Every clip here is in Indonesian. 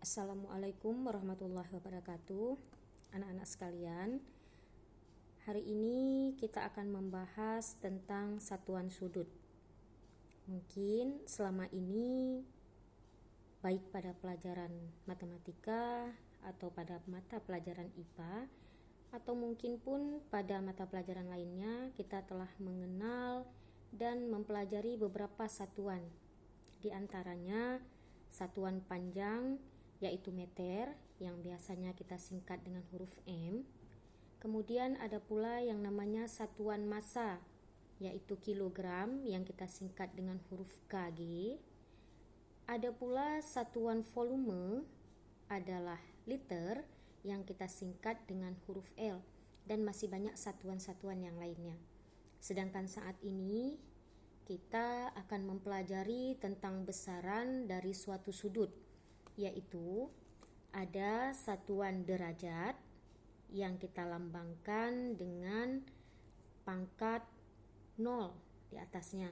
Assalamualaikum warahmatullahi wabarakatuh. Anak-anak sekalian, hari ini kita akan membahas tentang satuan sudut. Mungkin selama ini baik pada pelajaran matematika atau pada mata pelajaran IPA atau mungkin pun pada mata pelajaran lainnya kita telah mengenal dan mempelajari beberapa satuan. Di antaranya satuan panjang yaitu meter yang biasanya kita singkat dengan huruf M. Kemudian ada pula yang namanya satuan massa yaitu kilogram yang kita singkat dengan huruf KG. Ada pula satuan volume adalah liter yang kita singkat dengan huruf L, dan masih banyak satuan-satuan yang lainnya. Sedangkan saat ini kita akan mempelajari tentang besaran dari suatu sudut, yaitu ada satuan derajat yang kita lambangkan dengan pangkat 0 di atasnya.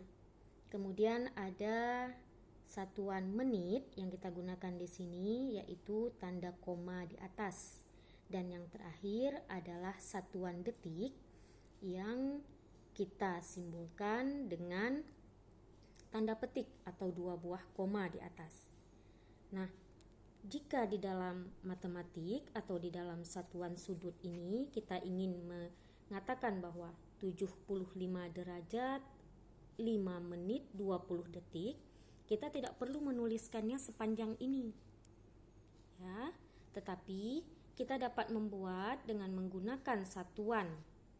Kemudian ada satuan menit yang kita gunakan di sini yaitu tanda koma di atas. Dan yang terakhir adalah satuan detik yang kita simbolkan dengan tanda petik atau 2 buah koma di atas. Nah, jika di dalam matematik atau di dalam satuan sudut ini kita ingin mengatakan bahwa 75 derajat 5 menit 20 detik, kita tidak perlu menuliskannya sepanjang ini. Ya, tetapi kita dapat membuat dengan menggunakan satuan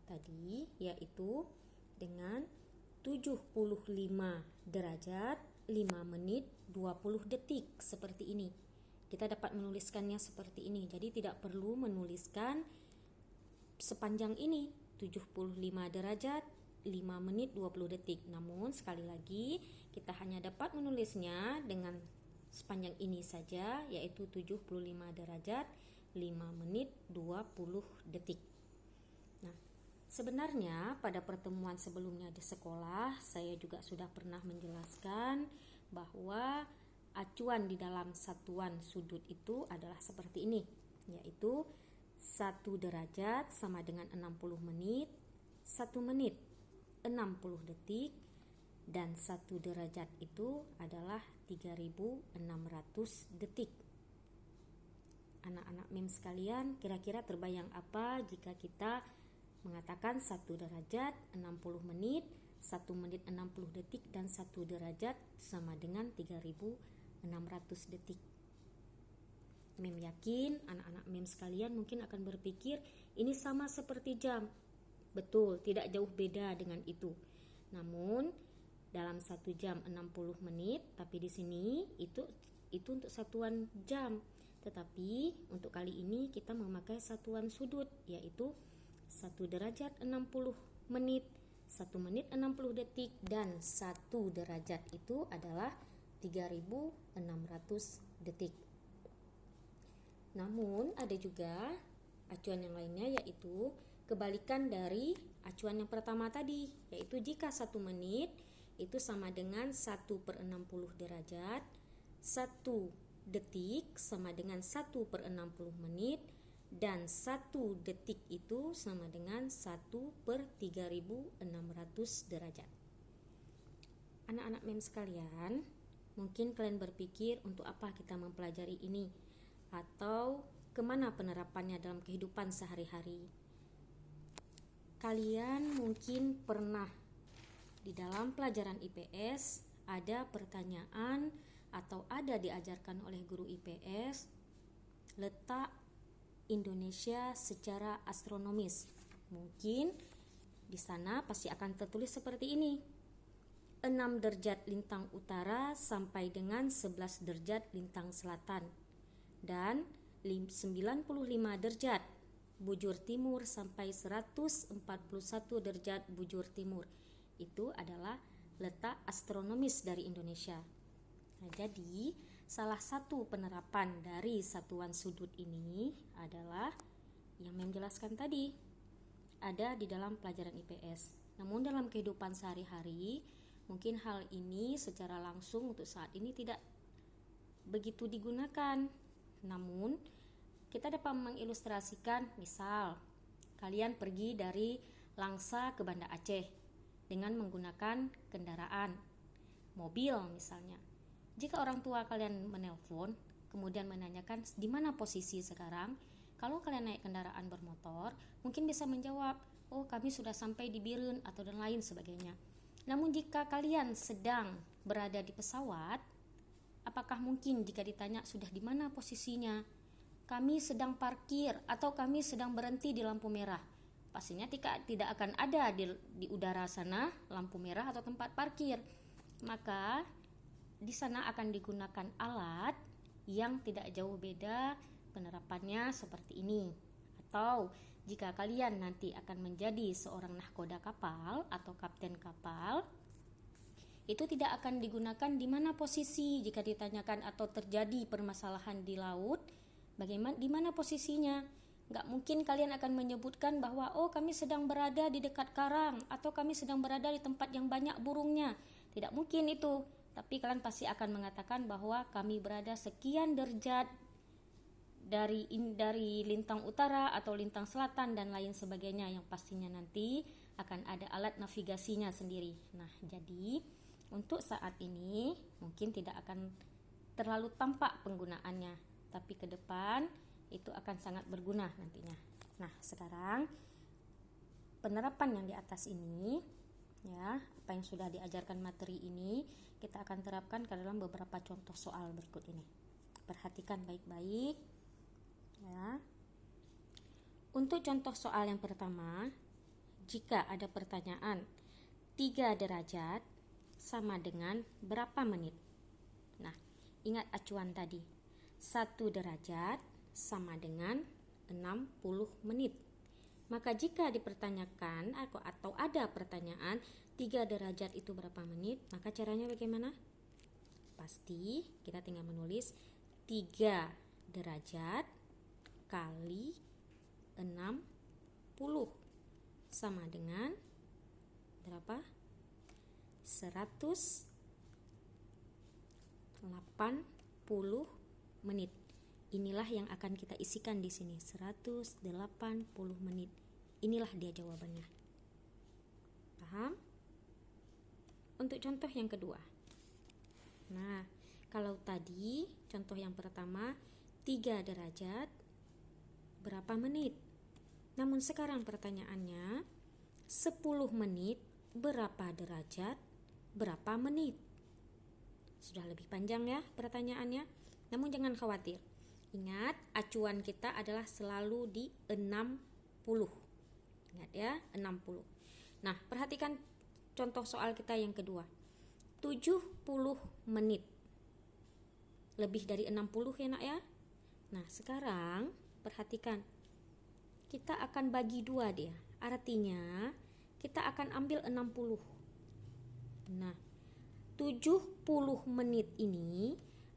tadi yaitu dengan 75 derajat 5 menit 20 detik seperti ini. Kita dapat menuliskannya seperti ini. Jadi tidak perlu menuliskan sepanjang ini 75 derajat 5 menit 20 detik. Namun sekali lagi kita hanya dapat menulisnya dengan sepanjang ini saja yaitu 75 derajat 5 menit 20 detik. Nah, sebenarnya pada pertemuan sebelumnya di sekolah saya juga sudah pernah menjelaskan bahwa acuan di dalam satuan sudut itu adalah seperti ini, yaitu 1 derajat sama dengan 60 menit, 1 menit 60 detik, dan 1 derajat itu adalah 3600 detik. Anak-anak MEM sekalian, kira-kira terbayang apa jika kita mengatakan 1 derajat 60 menit, 1 menit 60 detik, dan 1 derajat sama dengan 3600 detik. MEM yakin anak-anak MEM sekalian mungkin akan berpikir ini sama seperti jam. Betul, tidak jauh beda dengan itu. Namun dalam 1 jam 60 menit, tapi di sini itu untuk satuan jam. Tetapi untuk kali ini kita memakai satuan sudut yaitu 1 derajat 60 menit, 1 menit 60 detik, dan 1 derajat itu adalah 3600 detik. Namun ada juga acuan yang lainnya yaitu kebalikan dari acuan yang pertama tadi, yaitu jika 1 menit itu sama dengan 1/60 derajat, 1 detik sama dengan 1/60 menit, dan 1 detik itu sama dengan 1/3600 derajat. Anak-anak MEM sekalian, mungkin kalian berpikir untuk apa kita mempelajari ini atau kemana penerapannya dalam kehidupan sehari-hari. Kalian mungkin pernah di dalam pelajaran IPS ada pertanyaan atau ada diajarkan oleh guru IPS letak Indonesia secara astronomis. Mungkin di sana pasti akan tertulis seperti ini: 6 derajat lintang utara sampai dengan 11 derajat lintang selatan, dan 95 derajat bujur timur sampai 141 derajat bujur timur. Itu adalah letak astronomis dari Indonesia. Nah, jadi salah satu penerapan dari satuan sudut ini adalah yang menjelaskan tadi, ada di dalam pelajaran IPS. Namun dalam kehidupan sehari-hari mungkin hal ini secara langsung untuk saat ini tidak begitu digunakan. Namun, kita dapat mengilustrasikan, misal kalian pergi dari Langsa ke Banda Aceh dengan menggunakan kendaraan mobil misalnya. Jika orang tua kalian menelpon, kemudian menanyakan di mana posisi sekarang, kalau kalian naik kendaraan bermotor, mungkin bisa menjawab, oh kami sudah sampai di Birun atau dan lain sebagainya. Namun jika kalian sedang berada di pesawat, apakah mungkin jika ditanya sudah di mana posisinya? Kami sedang parkir atau kami sedang berhenti di lampu merah. Pastinya tidak akan ada di udara sana lampu merah atau tempat parkir. Maka di sana akan digunakan alat yang tidak jauh beda penerapannya seperti ini. Atau jika kalian nanti akan menjadi seorang nahkoda kapal atau kapten kapal, itu tidak akan digunakan di mana posisi jika ditanyakan atau terjadi permasalahan di laut, bagaimana di mana posisinya? Nggak mungkin kalian akan menyebutkan bahwa oh kami sedang berada di dekat karang atau kami sedang berada di tempat yang banyak burungnya. Tidak mungkin itu. Tapi kalian pasti akan mengatakan bahwa kami berada sekian derajat dari lintang utara atau lintang selatan dan lain sebagainya, yang pastinya nanti akan ada alat navigasinya sendiri. Nah, jadi untuk saat ini mungkin tidak akan terlalu tampak penggunaannya, tapi ke depan itu akan sangat berguna nantinya. Nah, sekarang penerapan yang di atas ini, ya, apa yang sudah diajarkan materi ini kita akan terapkan ke dalam beberapa contoh soal berikut ini. Perhatikan baik-baik, ya. Untuk contoh soal yang pertama, jika ada pertanyaan 3 derajat sama dengan berapa menit? Nah, ingat acuan tadi. 1 derajat sama dengan 60 menit. Maka jika dipertanyakan atau ada pertanyaan 3 derajat itu berapa menit, maka caranya bagaimana? Pasti kita tinggal menulis 3 derajat kali 60 sama dengan berapa? 180 menit. Inilah yang akan kita isikan di sini, 180 menit. Inilah dia jawabannya. Paham? Untuk contoh yang kedua. Nah, kalau tadi contoh yang pertama 3 derajat berapa menit? Namun sekarang pertanyaannya 10 menit berapa derajat berapa menit? Sudah lebih panjang ya pertanyaannya. Namun jangan khawatir. Ingat, acuan kita adalah selalu di 60. Ingat ya, 60. Nah, perhatikan contoh soal kita yang kedua. 70 menit. Lebih dari 60 ya nak ya. Nah, sekarang perhatikan. Kita akan bagi 2 dia. Artinya, kita akan ambil 60. Nah, 70 menit ini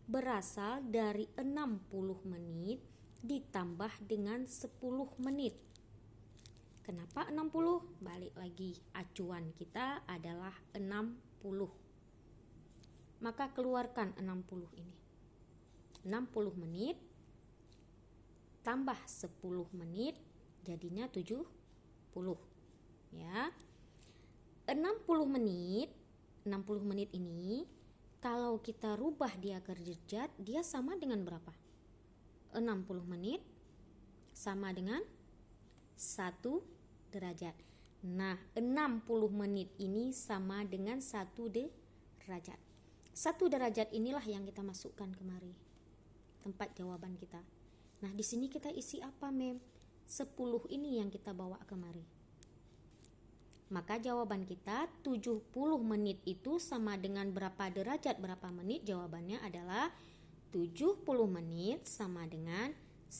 berasal dari 60 menit ditambah dengan 10 menit. Kenapa 60? Balik lagi, acuan kita adalah 60. Maka keluarkan 60 ini. 60 menit tambah 10 menit jadinya 70. Ya. 60 menit ini kalau kita rubah dia ke derajat, dia sama dengan berapa? 60 menit sama dengan 1 derajat. Nah, 60 menit ini sama dengan 1 derajat. 1 derajat inilah yang kita masukkan kemari. Tempat jawaban kita. Nah, di sini kita isi apa, Mem? 10 ini yang kita bawa kemari. Maka jawaban kita 70 menit itu sama dengan berapa derajat berapa menit? Jawabannya adalah 70 menit sama dengan 1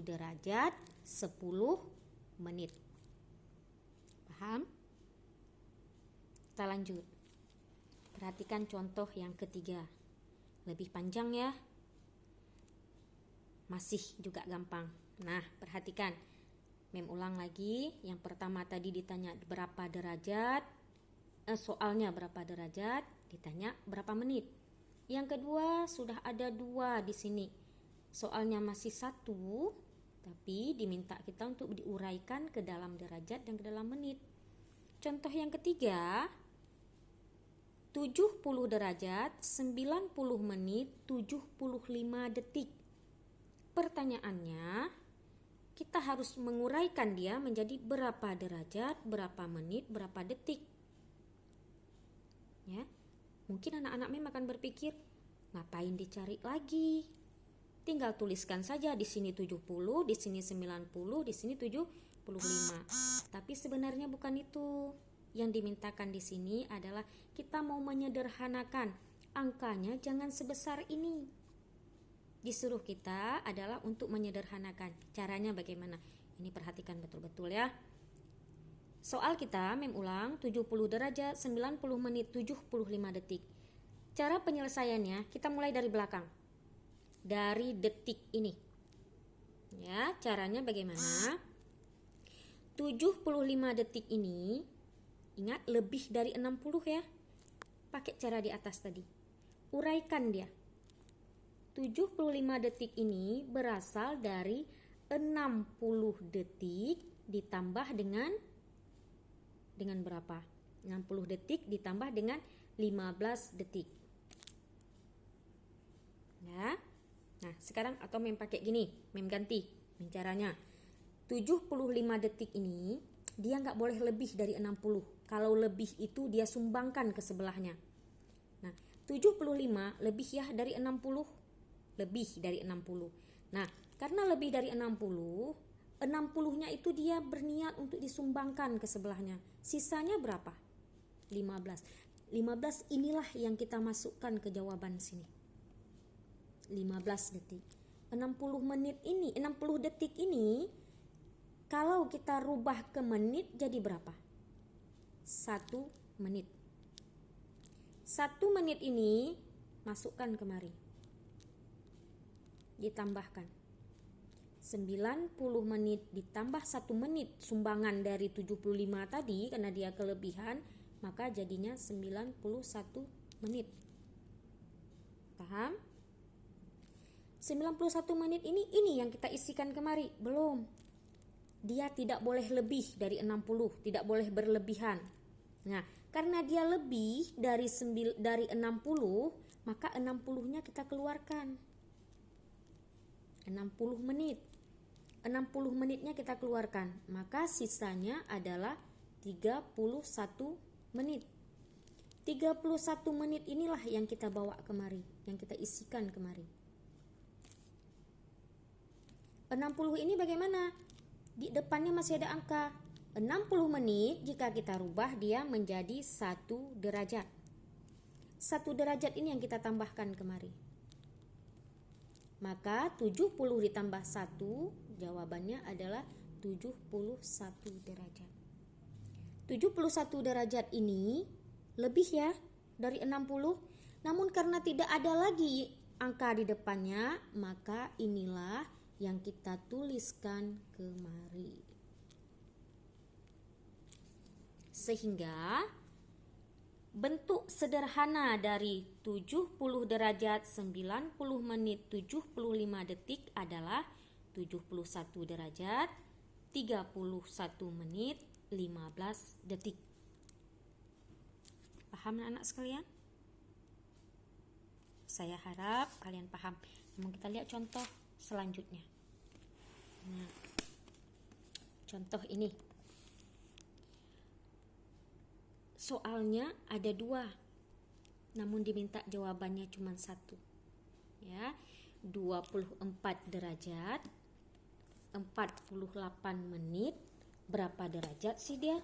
derajat 10 menit. Paham? Kita lanjut. Perhatikan contoh yang ketiga. Lebih panjang ya. Masih juga gampang. Nah, perhatikan. Mem ulang lagi. Yang pertama tadi ditanya berapa derajat. Soalnya berapa derajat, ditanya berapa menit. Yang kedua sudah ada 2 di sini. soalnya masih 1, tapi diminta kita untuk diuraikan ke dalam derajat dan ke dalam menit. Contoh yang ketiga, 70 derajat, 90 menit, 75 detik. Pertanyaannya, kita harus menguraikan dia menjadi berapa derajat, berapa menit, berapa detik. Ya, mungkin anak-anak memang akan berpikir, ngapain dicari lagi? Tinggal tuliskan saja di sini 70, di sini 90, di sini 75. Tapi sebenarnya bukan itu. Yang dimintakan di sini adalah kita mau menyederhanakan. Angkanya jangan sebesar ini. Disuruh kita adalah untuk menyederhanakan. Caranya bagaimana? Ini perhatikan betul-betul ya. Soal kita mem ulang 70 derajat, 90 menit, 75 detik. Cara penyelesaiannya kita mulai dari belakang. Dari detik ini. Ya, caranya bagaimana? 75 detik ini, ingat lebih dari 60 ya. Pakai cara di atas tadi. Uraikan dia. 75 detik ini berasal dari 60 detik ditambah dengan berapa? 60 detik ditambah dengan 15 detik. Ya. Nah, sekarang atau mem pakai gini, mem ganti caranya. 75 detik ini dia nggak boleh lebih dari 60. Kalau lebih itu dia sumbangkan ke sebelahnya. Nah, 75 lebih ya dari 60. Lebih dari 60. Nah, karena lebih dari 60, 60-nya itu dia berniat untuk disumbangkan ke sebelahnya. Sisanya berapa? 15. 15 inilah yang kita masukkan ke jawaban sini. 15 detik. 60 menit ini, 60 detik ini kalau kita rubah ke menit jadi berapa? 1 menit. 1 menit ini masukkan kemari. Ditambahkan. 90 menit ditambah 1 menit sumbangan dari 75 tadi karena dia kelebihan, maka jadinya 91 menit. Paham? 91 menit ini yang kita isikan kemari. Belum. Dia tidak boleh lebih dari 60, tidak boleh berlebihan. Nah, karena dia lebih dari 60, maka 60-nya kita keluarkan. 60 menit. 60 menitnya kita keluarkan, maka sisanya adalah 31 menit. 31 menit inilah yang kita bawa kemari, yang kita isikan kemari. 60 ini bagaimana? Di depannya masih ada angka. 60 menit jika kita rubah dia menjadi 1 derajat. 1 derajat ini yang kita tambahkan kemari. Maka 70 ditambah 1, jawabannya adalah 71 derajat. 71 derajat ini lebih ya dari 60. Namun karena tidak ada lagi angka di depannya, maka inilah yang kita tuliskan kemari. Sehingga bentuk sederhana dari 70 derajat, 90 menit, 75 detik adalah 71 derajat, 31 menit, 15 detik. Paham anak sekalian? Saya harap kalian paham. Namun kita lihat contoh selanjutnya. Nah, contoh ini. Soalnya ada 2, namun diminta jawabannya cuma 1. Ya, 24 derajat, 48 menit, berapa derajat sih dia?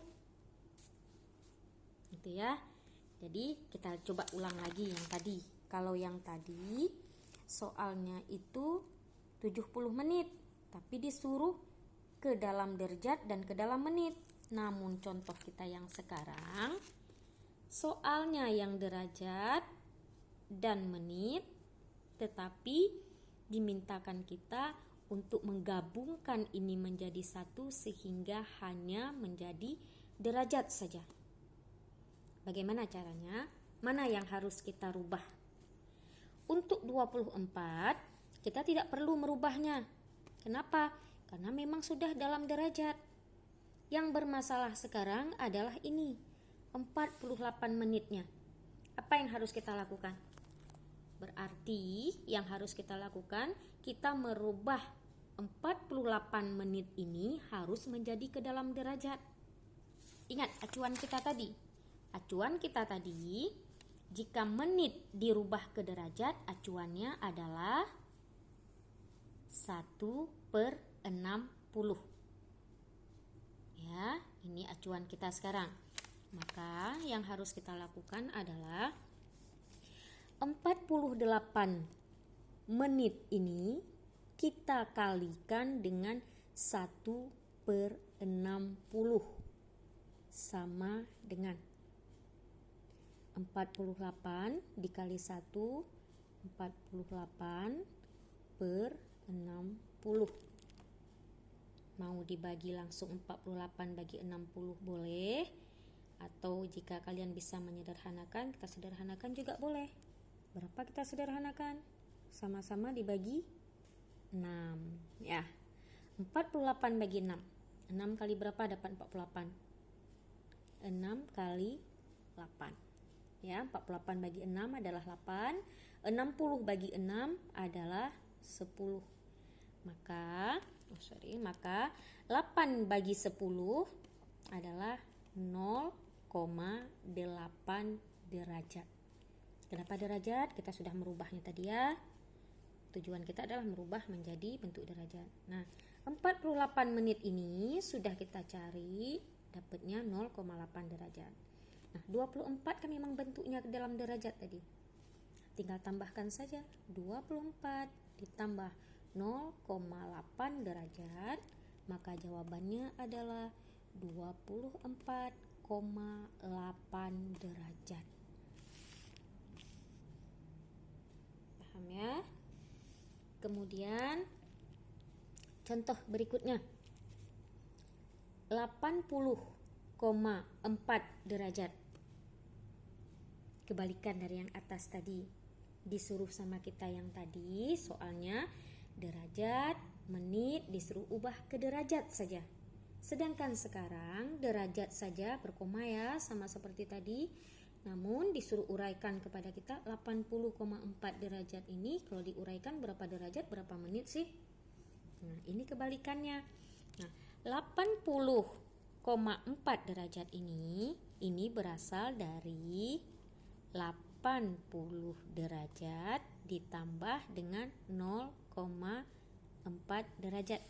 Gitu ya. Jadi kita coba ulang lagi yang tadi. Kalau yang tadi soalnya itu 70 menit, tapi disuruh ke dalam derajat dan ke dalam menit. Namun contoh kita yang sekarang, soalnya yang derajat dan menit, tetapi dimintakan kita untuk menggabungkan ini menjadi 1 sehingga hanya menjadi derajat saja. Bagaimana caranya? Mana yang harus kita rubah? Untuk 24, Kita tidak perlu merubahnya. Kenapa? Karena memang sudah dalam derajat. Yang bermasalah sekarang adalah ini, 48 menitnya. Apa yang harus kita lakukan? Berarti yang harus kita lakukan, kita merubah 48 menit ini harus menjadi ke dalam derajat. Ingat acuan kita tadi. Acuan kita tadi, jika menit dirubah ke derajat, acuannya adalah 1/60. Ya, ini acuan kita sekarang. Maka yang harus kita lakukan adalah 48 menit ini kita kalikan dengan 1/60 sama dengan 48 dikali 1, 48/60. Mau dibagi langsung 48 bagi 60 boleh, atau jika kalian bisa menyederhanakan, kita sederhanakan juga boleh. Berapa kita sederhanakan? Sama-sama dibagi 6 ya. 48 bagi 6. 6 kali berapa dapat 48? 6 kali 8. Ya, 48 bagi 6 adalah 8. 60 bagi 6 adalah 10. Maka 8 bagi 10 adalah 0,8 derajat. Kenapa derajat? Kita sudah merubahnya tadi ya. Tujuan kita adalah merubah menjadi bentuk derajat. Nah, 48 menit ini sudah kita cari, dapatnya 0,8 derajat. Nah, 24 kan memang bentuknya ke dalam derajat tadi. Tinggal tambahkan saja 24 ditambah 0,8 derajat, maka jawabannya adalah 24,8 derajat. Paham ya? Kemudian contoh berikutnya, 80,4 derajat. Kebalikan dari yang atas tadi. Disuruh sama kita yang tadi, soalnya derajat, menit disuruh ubah ke derajat saja. Sedangkan sekarang derajat saja berkoma ya, sama seperti tadi. Namun disuruh uraikan kepada kita 80,4 derajat ini, kalau diuraikan berapa derajat, berapa menit sih? Nah, ini kebalikannya. Nah, 80,4 derajat ini berasal dari 80 derajat ditambah dengan 0,4 derajat.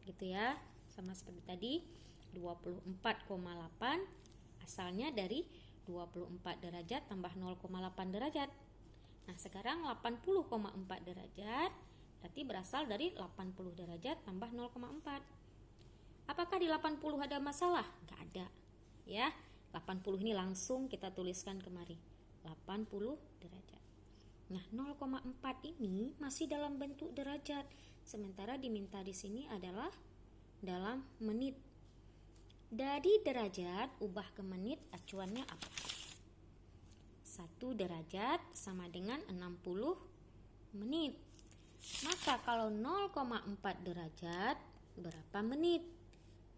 Gitu ya. Sama seperti tadi, 24,8 asalnya dari 24 derajat tambah 0,8 derajat. Nah, sekarang 80,4 derajat berarti berasal dari 80 derajat tambah 0,4. Apakah di 80 ada masalah? Enggak ada. Ya, 80 ini langsung kita tuliskan kemari. 80 derajat. Nah, 0,4 ini masih dalam bentuk derajat, sementara diminta di sini adalah dalam menit. Dari derajat ubah ke menit, acuannya apa? 1 derajat sama dengan 60 menit. Maka kalau 0,4 derajat berapa menit?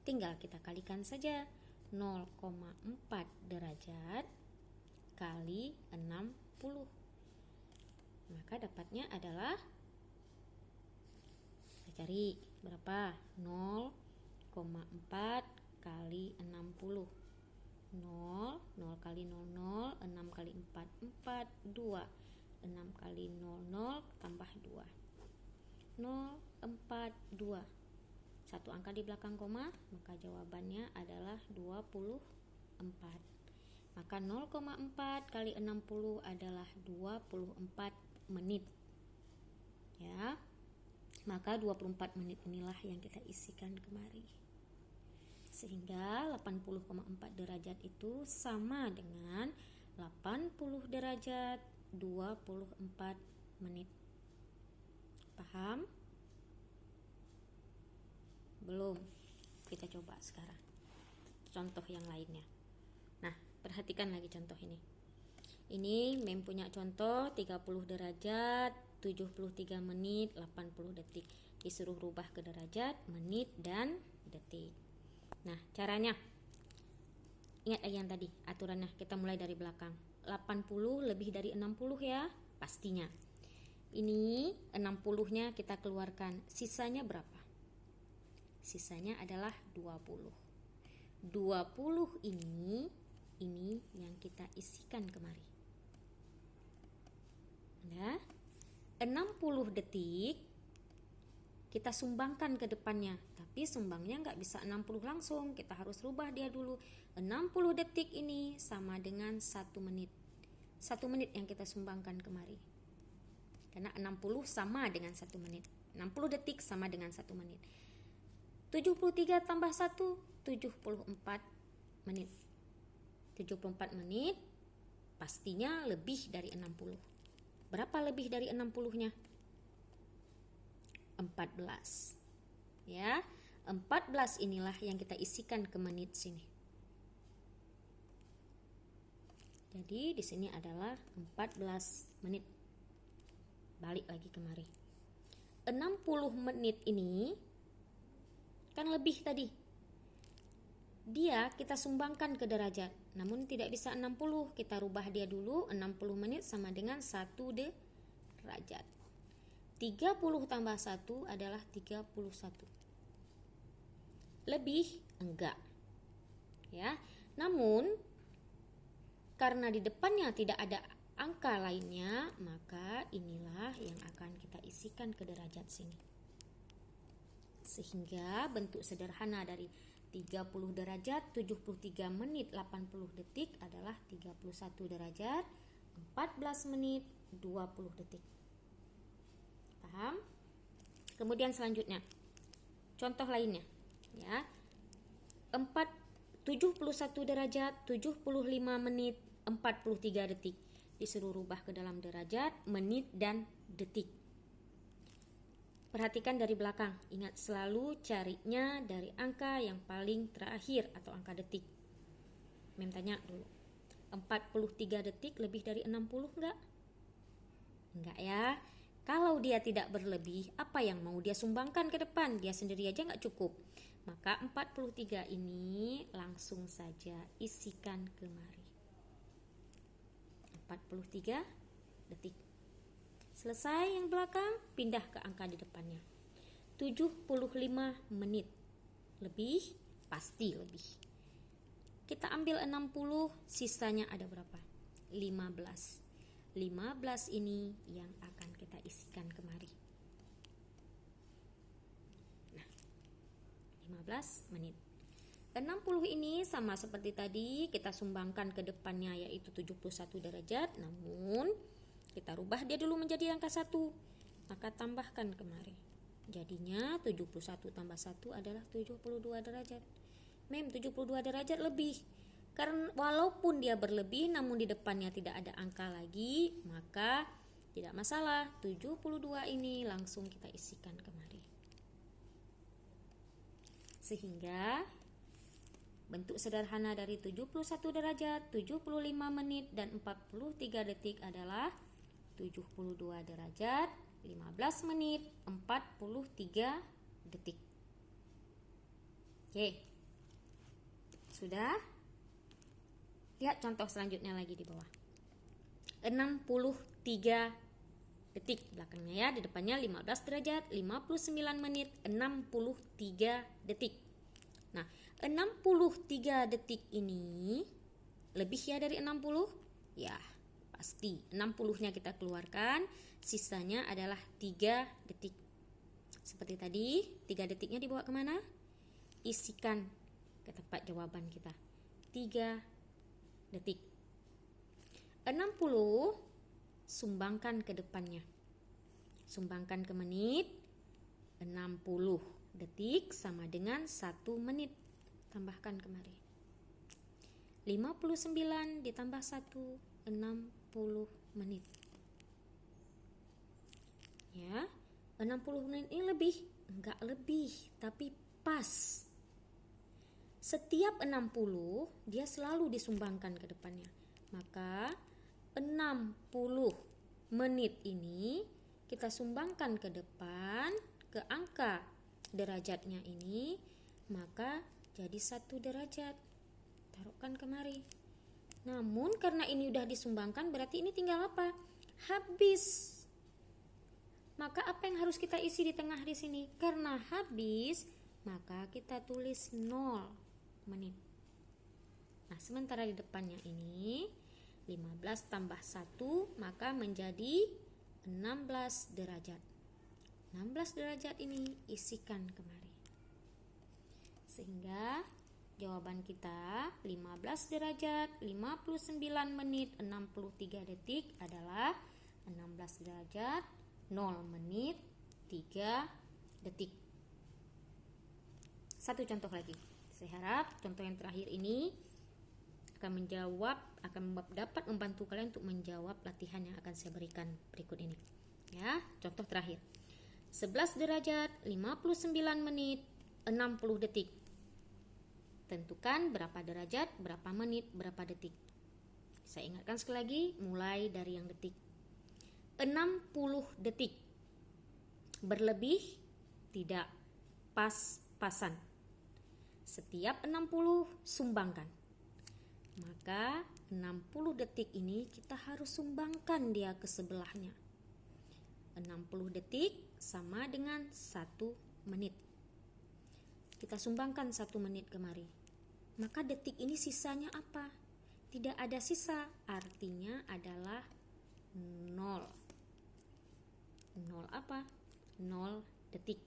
Tinggal kita kalikan saja. 0,4 derajat kali 60. Maka dapatnya adalah, kita cari berapa? 0,4 kali 60. 0 kali 0, 6 kali 4, 4, 2. 6 kali 0, tambah 2. 0, 4, 2. Satu angka di belakang koma, maka jawabannya adalah 24. Maka 0,4 kali 60 adalah 24 menit. Ya. Maka 24 menit inilah yang kita isikan kemari. Sehingga 80,4 derajat itu sama dengan 80 derajat 24 menit. Paham? Belum? Kita coba sekarang contoh yang lainnya. Nah, perhatikan lagi contoh ini. Ini Mem punya contoh 30 derajat 73 menit 80 detik. Disuruh rubah ke derajat, menit, dan detik. Nah, caranya ingat lagi yang tadi, aturannya kita mulai dari belakang. 80 lebih dari 60 ya, pastinya. Ini 60-nya kita keluarkan. Sisanya berapa? Sisanya adalah 20. 20 ini yang kita isikan kemari. Nah, 60 detik kita sumbangkan ke depannya, tapi sumbangnya nggak bisa 60 langsung, kita harus rubah dia dulu. 60 detik ini sama dengan 1 menit. 1 menit yang kita sumbangkan kemari. Karena 60 sama dengan 1 menit. 60 detik sama dengan 1 menit. 73 tambah 1, 74 menit. 74 menit pastinya lebih dari 60. Berapa lebih dari 60-nya? 14. Ya, 14 inilah yang kita isikan ke menit sini. Jadi di sini adalah 14 menit. Balik lagi kemari. 60 menit ini kan lebih tadi. Dia kita sumbangkan ke derajat, namun tidak bisa 60. Kita rubah dia dulu. 60 menit sama dengan 1 derajat. 30 tambah 1 adalah 31. Lebih? Enggak. Ya. Namun karena di depannya tidak ada angka lainnya, maka inilah yang akan kita isikan ke derajat sini. Sehingga bentuk sederhana dari 30 derajat 73 menit 80 detik adalah 31 derajat 14 menit 20 detik. Paham? Kemudian selanjutnya contoh lainnya ya. 71 derajat 75 menit 43 detik. Disuruh rubah ke dalam derajat, menit, dan detik. Perhatikan dari belakang. Ingat selalu carinya dari angka yang paling terakhir atau angka detik. Mem tanya dulu. 43 detik lebih dari 60 enggak? Enggak ya. Kalau dia tidak berlebih, apa yang mau dia sumbangkan ke depan? Dia sendiri aja enggak cukup. Maka 43 ini langsung saja isikan kemari. 43 detik. Selesai yang belakang, pindah ke angka di depannya. 75 menit. Lebih? Pasti lebih. Kita ambil 60, sisanya ada berapa? 15. 15 ini yang akan kita isikan kemari. Nah, 15 menit. 60 ini sama seperti tadi, kita sumbangkan ke depannya yaitu 71 derajat, namun kita rubah dia dulu menjadi angka 1, maka tambahkan kemari. Jadinya 71 tambah 1 adalah 72 derajat. Mem, 72 derajat lebih. Karena walaupun dia berlebih namun di depannya tidak ada angka lagi, maka tidak masalah. 72 ini langsung kita isikan kemari. Sehingga bentuk sederhana dari 71 derajat, 75 menit, dan 43 detik adalah 72 derajat, 15 menit, 43 detik. Oke. Sudah? Lihat contoh selanjutnya lagi di bawah. 63 detik belakangnya ya, di depannya 15 derajat, 59 menit, 63 detik. Nah, 63 detik ini lebih ya dari 60? Ya, pasti. 60-nya kita keluarkan, sisanya adalah 3 detik. Seperti tadi, 3 detiknya dibawa kemana? Isikan ke tempat jawaban kita. 3 detik. 60 sumbangkan ke depannya. Sumbangkan ke menit. 60 detik sama dengan 1 menit. Tambahkan kemari. 59 ditambah 1, 60 menit. Ya, 60 menit ini lebih? Enggak lebih, tapi pas. Setiap 60 dia selalu disumbangkan ke depannya. Maka 60 menit ini kita sumbangkan ke depan, ke angka derajatnya ini, maka jadi 1 derajat. Taruhkan kemari. Namun karena ini udah disumbangkan, berarti ini tinggal apa? Habis. Maka apa yang harus kita isi di tengah di sini? Karena habis, maka kita tulis 0 menit. Nah, sementara di depannya ini 15 tambah 1 maka menjadi 16 derajat. 16 derajat ini isikan kemari. Sehingga jawaban kita 15 derajat 59 menit 63 detik adalah 16 derajat 0 menit 3 detik. Satu contoh lagi. Saya harap contoh yang terakhir ini akan dapat membantu kalian untuk menjawab latihan yang akan saya berikan berikut ini. Ya, contoh terakhir. 11 derajat 59 menit 60 detik. Tentukan berapa derajat, berapa menit, berapa detik. Saya ingatkan sekali lagi, mulai dari yang detik. 60 detik. Berlebih, tidak. Pas-pasan. Setiap 60 sumbangkan. Maka 60 detik ini kita harus sumbangkan dia ke sebelahnya. 60 detik sama dengan 1 menit. Kita sumbangkan 1 menit kemari. Maka detik ini sisanya apa? Tidak ada sisa, artinya adalah 0. 0 apa? 0 detik.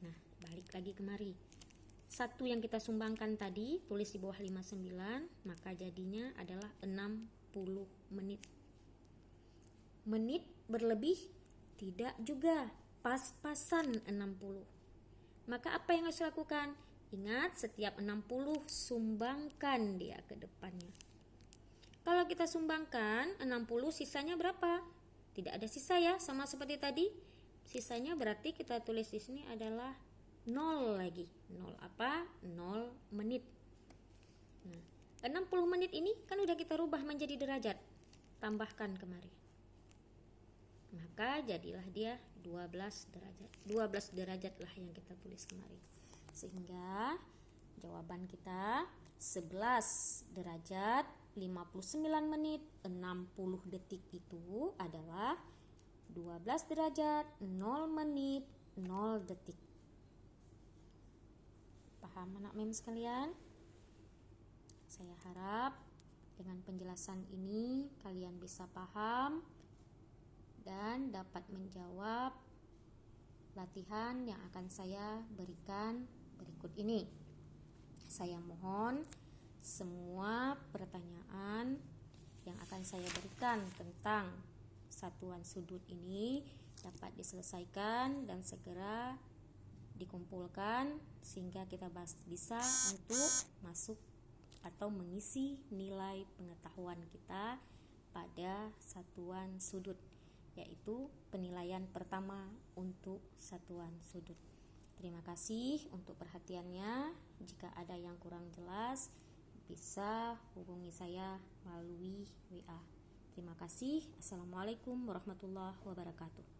Nah, balik lagi kemari. 1 yang kita sumbangkan tadi, tulis di bawah 59, maka jadinya adalah 60 menit. Menit berlebih? Tidak juga, pas-pasan 60. Maka apa yang harus dilakukan? Ingat, setiap 60 sumbangkan dia ke depannya. Kalau kita sumbangkan 60, sisanya berapa? Tidak ada sisa ya, sama seperti tadi. Sisanya berarti kita tulis di sini adalah 0 lagi. 0 apa? 0 menit. Nah, 60 menit ini kan udah kita rubah menjadi derajat. Tambahkan kemari. Maka jadilah dia 12 derajat. 12 derajat lah yang kita tulis kemari. Sehingga jawaban kita 11 derajat 59 menit 60 detik itu adalah 12 derajat 0 menit 0 detik. Paham anak mem sekalian? Saya harap dengan penjelasan ini kalian bisa paham dan dapat menjawab latihan yang akan saya berikan berikut ini. Saya mohon semua pertanyaan yang akan saya berikan tentang satuan sudut ini dapat diselesaikan dan segera dikumpulkan sehingga kita bisa untuk masuk atau mengisi nilai pengetahuan kita pada satuan sudut, yaitu penilaian pertama untuk satuan sudut. Terima kasih untuk perhatiannya. Jika ada yang kurang jelas, bisa hubungi saya melalui WA. Terima kasih. Assalamualaikum warahmatullahi wabarakatuh.